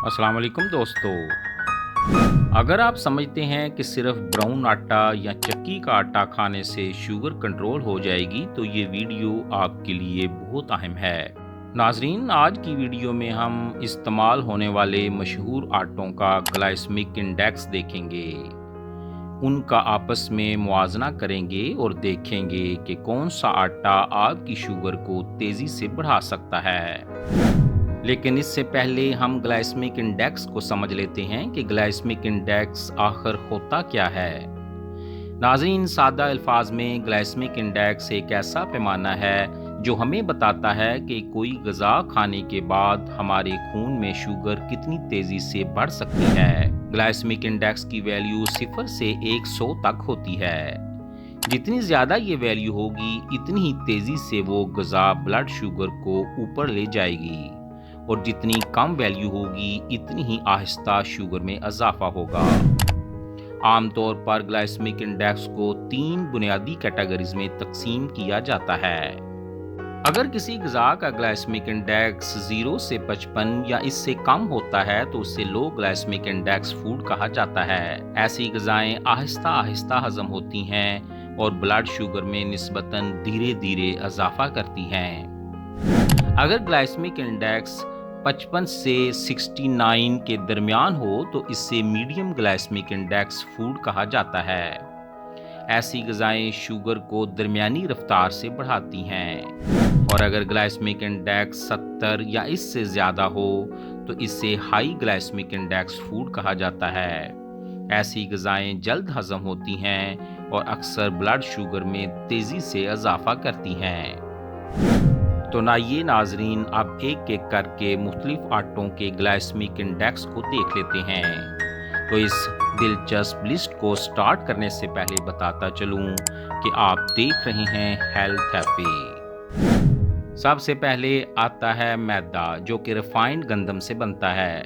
अस्सलाम वालेकुम दोस्तों। अगर आप समझते हैं कि सिर्फ ब्राउन आटा या चक्की का आटा खाने से शुगर कंट्रोल हो जाएगी तो ये वीडियो आपके लिए बहुत अहम है। नाजरीन, आज की वीडियो में हम इस्तेमाल होने वाले मशहूर आटों का ग्लाइसेमिक इंडेक्स देखेंगे, उनका आपस में मुआवजा करेंगे और देखेंगे कि कौन सा आटा आपकी शुगर को तेज़ी से बढ़ा सकता है। लेकिन इससे पहले हम ग्लाइसेमिक इंडेक्स को समझ लेते हैं कि ग्लाइसेमिक इंडेक्स आखिर होता क्या है। नाज़रीन, सादा अल्फाज में ग्लाइसेमिक इंडेक्स एक ऐसा पैमाना है जो हमें बताता है कि कोई ग़िज़ा खाने के बाद हमारे खून में शुगर कितनी तेज़ी से बढ़ सकती है। ग्लाइसेमिक इंडेक्स की वैल्यू 0 से 100 तक होती है। जितनी ज़्यादा ये वैल्यू होगी इतनी ही तेज़ी से वो ग़िज़ा ब्लड शुगर को ऊपर ले जाएगी और जितनी कम वैल्यू होगी इतनी ही आहिस्ता शुगर में इजाफा होगा। आमतौर पर ग्लाइसेमिक इंडेक्स को 3 बुनियादी कैटेगरीज में तकसीम किया जाता है। अगर किसी ग़िज़ा का ग्लाइसेमिक इंडेक्स 0 से 55 या इससे कम होता है तो उसे लो ग्लाइसेमिक इंडेक्स फूड कहा जाता है। ऐसी ग़िज़ाएं आहिस्ता आहिस्ता हज़म होती हैं और ब्लड शुगर में निस्बतन धीरे धीरे इजाफा करती हैं। अगर ग्लाइसेमिक इंडेक्स 55 से 69 के दरमियान हो तो इससे मीडियम ग्लाइसेमिक इंडेक्स फूड कहा जाता है। ऐसी ग़िज़ाएं शुगर को दरमियानी रफ्तार से बढ़ाती हैं। और अगर ग्लाइसेमिक इंडेक्स 70 या इससे ज़्यादा हो तो इसे हाई ग्लाइसेमिक इंडेक्स फूड कहा जाता है। ऐसी ग़िज़ाएं जल्द हज़म होती हैं और अक्सर ब्लड शुगर में तेज़ी से इजाफा करती हैं। तो आइए नाजरीन, अब एक एक करके मुख्तलिफ आटों के ग्लाइसेमिक इंडेक्स को देख लेते हैं। तो इस दिलचस्प लिस्ट को स्टार्ट करने से पहले बताता चलूं कि आप देख रहे हैं हेल्थ हैप्पी। सबसे पहले आता है मैदा, जो कि रिफाइंड गंदम से बनता है।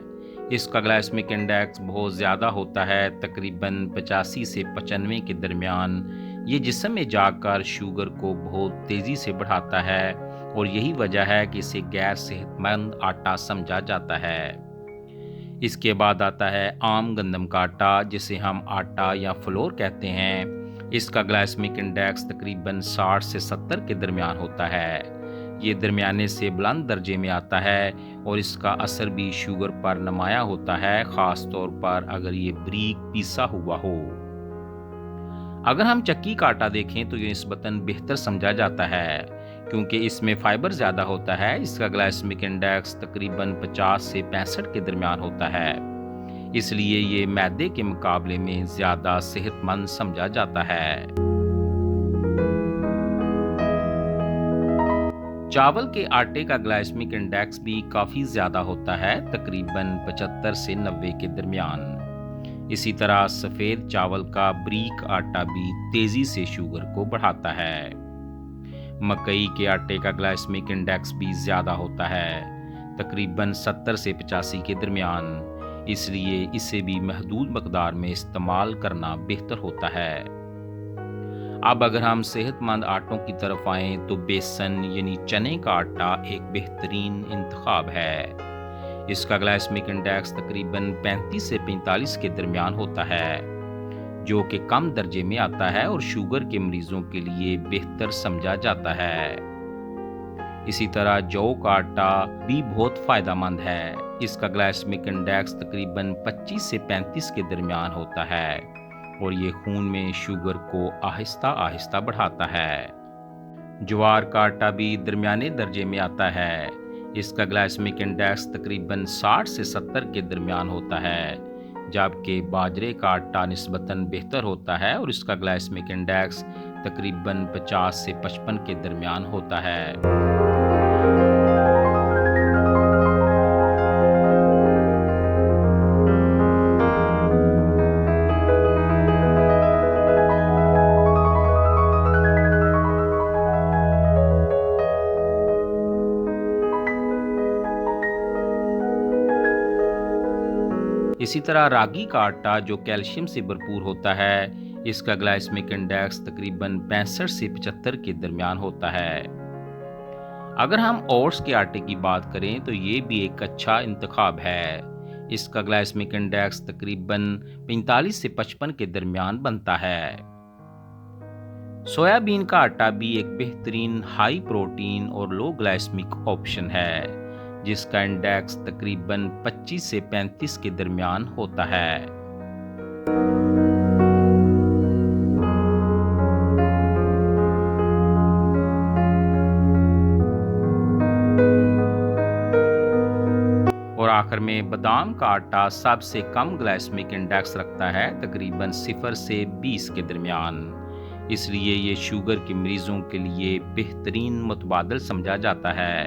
इसका ग्लाइसेमिक इंडेक्स बहुत ज़्यादा होता है, तकरीबन 85 से 95 के दरमियान। ये जिस्म में जाकर शुगर को बहुत तेज़ी से बढ़ाता है और यही वजह है कि इसे गैर सेहतमंद आटा समझा जाता है। इसके बाद आता है आम गंदम का आटा, जिसे हम आटा या फ्लोर कहते हैं। इसका ग्लाइसेमिक इंडेक्स तकरीबन 60 से 70 के दरमियान होता है। ये दरमियाने से बुलंद दर्जे में आता है और इसका असर भी शुगर पर नुमाया होता है, ख़ास तौर पर अगर ये बारीक पीसा हुआ हो। अगर हम चक्की का आटा देखें तो ये निस्बतन बेहतर समझा जाता है क्योंकि इसमें फाइबर ज़्यादा होता है। इसका ग्लाइसेमिक इंडेक्स तकरीबन 50 से 65 के दरमियान होता है, इसलिए ये मैदे के मुकाबले में ज़्यादा सेहतमंद समझा जाता है। चावल के आटे का ग्लाइसेमिक इंडेक्स भी काफ़ी ज़्यादा होता है, तकरीबन 75 से 90 के दरमियान। इसी तरह सफ़ेद चावल का बारीक आटा भी तेज़ी से शुगर को बढ़ाता है। मकई के आटे का ग्लाइसेमिक इंडेक्स भी ज़्यादा होता है, तकरीबन 70 से 85 के दरमियान, इसलिए इसे भी महदूद मकदार में इस्तेमाल करना बेहतर होता है। अब अगर हम सेहतमंद आटों की तरफ आएँ तो बेसन यानी चने का आटा एक बेहतरीन इंतखाब है। इसका ग्लाइसेमिक इंडेक्स तकरीबन 35 से 45 के दरमियान होता है, जो कि कम दर्जे में आता है और शुगर के मरीजों के लिए बेहतर समझा जाता है। इसी तरह जौ का आटा भी बहुत फ़ायदेमंद है। इसका ग्लाइसेमिक इंडेक्स तकरीबन 25 से 35 के दरमियान होता है और ये खून में शुगर को आहिस्ता आहिस्ता बढ़ाता है। ज्वार का आटा भी दरमियाने दर्जे में आता है। इसका ग्लाइसेमिक इंडेक्स तकरीबन 60 से 70 के दरमियान होता है, जबकि बाजरे का आटा निस्बतन बेहतर होता है और इसका ग्लाइसेमिक इंडेक्स तकरीबन 50 से 55 के दरमियान होता है। इसी तरह रागी का आटा, जो कैल्शियम से भरपूर होता है, इसका ग्लाइसेमिक इंडेक्स तकरीबन 65 से 75 के दरमियान होता है। अगर हम ओट्स के आटे की बात करें तो ये भी एक अच्छा इंतखाब है। اس کا ग्लाइसेमिक इंडेक्स तकरीबन 45 से 55 के दरमियान बनता है। सोयाबीन का आटा भी एक बेहतरीन हाई प्रोटीन और लो ग्लाइसेमिक ऑप्शन है, जिसका इंडेक्स तकरीबन 25 से 35 के दरमियान होता है। और आखिर में बादाम का आटा सबसे कम ग्लाइसेमिक इंडेक्स रखता है, तकरीबन 0 से 20 के दरमियान। इसलिए ये शुगर के मरीजों के लिए बेहतरीन मुतबादल समझा जाता है।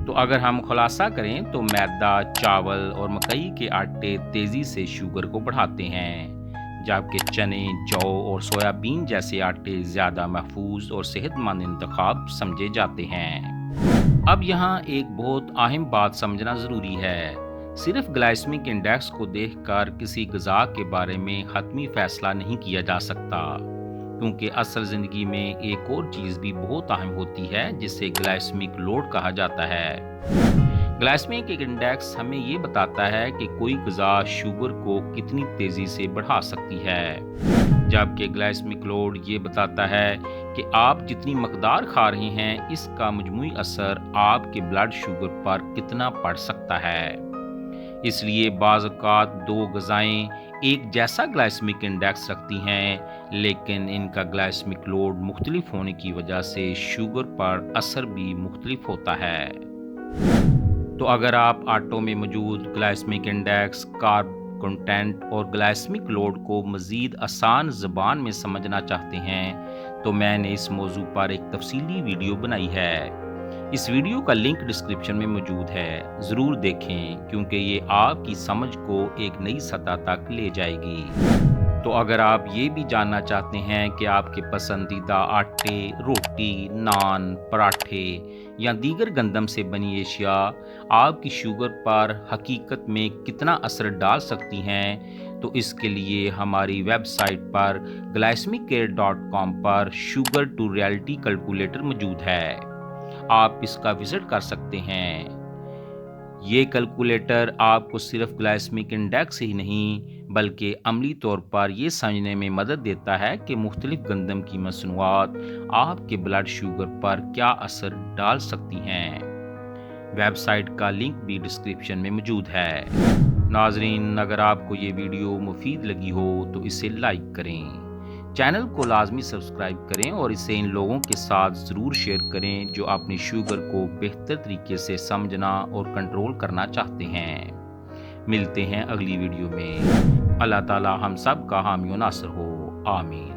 तो अगर हम खुलासा करें तो मैदा, चावल और मकई के आटे तेज़ी से शुगर को बढ़ाते हैं, जबकि चने, जौ और सोयाबीन जैसे आटे ज़्यादा महफूज और सेहतमंद इंतखाब समझे जाते हैं। अब यहाँ एक बहुत अहम बात समझना ज़रूरी है। सिर्फ ग्लाइसेमिक इंडेक्स को देखकर किसी ग़िज़ा के बारे में हतमी फ़ैसला नहीं किया जा सकता, क्योंकि असल ज़िंदगी में एक और चीज़ भी बहुत अहम होती है, जिसे ग्लाइसेमिक लोड कहा जाता है। ग्लाइसेमिक इंडेक्स हमें ये बताता है कि कोई ग़िज़ा शुगर को कितनी तेज़ी से बढ़ा सकती है, जबकि ग्लाइसेमिक लोड ये बताता है कि आप जितनी मकदार खा रहे हैं, इसका मजमूई असर आपके ब्लड शुगर पर कितना पड़ सकता है। इसलिए बाज़ औक़ात दो ग़िज़ाएँ एक जैसा ग्लाइसेमिक इंडेक्स रखती हैं, लेकिन इनका ग्लाइसेमिक लोड मुख्तलिफ होने की वजह से शुगर पर असर भी मुख्तलिफ होता है। तो अगर आप आटों में मौजूद ग्लाइसेमिक इंडेक्स, कार्ब कंटेंट और ग्लाइसेमिक लोड को मज़ीद आसान ज़बान में समझना चाहते हैं, तो मैंने इस मौजू पर एक तफसीली वीडियो बनाई है। इस वीडियो का लिंक डिस्क्रिप्शन में मौजूद है, ज़रूर देखें, क्योंकि ये आपकी समझ को एक नई सतह तक ले जाएगी। तो अगर आप ये भी जानना चाहते हैं कि आपके पसंदीदा आटे, रोटी, नान, पराठे या दीगर गंदम से बनी एशिया आपकी शुगर पर हकीकत में कितना असर डाल सकती हैं, तो इसके लिए हमारी वेबसाइट पर glycemiccare.com पर शुगर टू रियलिटी कैलकुलेटर मौजूद है। आप इसका विजिट कर सकते हैं। ये कैलकुलेटर आपको सिर्फ ग्लाइसेमिक इंडेक्स ही नहीं, बल्कि अमली तौर पर यह समझने में मदद देता है कि मुख्तलिफ गंदम की मसनूआत आपके ब्लड शुगर पर क्या असर डाल सकती हैं। वेबसाइट का लिंक भी डिस्क्रिप्शन में मौजूद है। नाजरीन, अगर आपको ये वीडियो मुफीद लगी हो तो इसे लाइक करें, चैनल को लाजमी सब्सक्राइब करें और इसे इन लोगों के साथ ज़रूर शेयर करें जो अपनी शुगर को बेहतर तरीके से समझना और कंट्रोल करना चाहते हैं। मिलते हैं अगली वीडियो में। अल्लाह ताला हम सब का हामी और नासर हो। आमीन।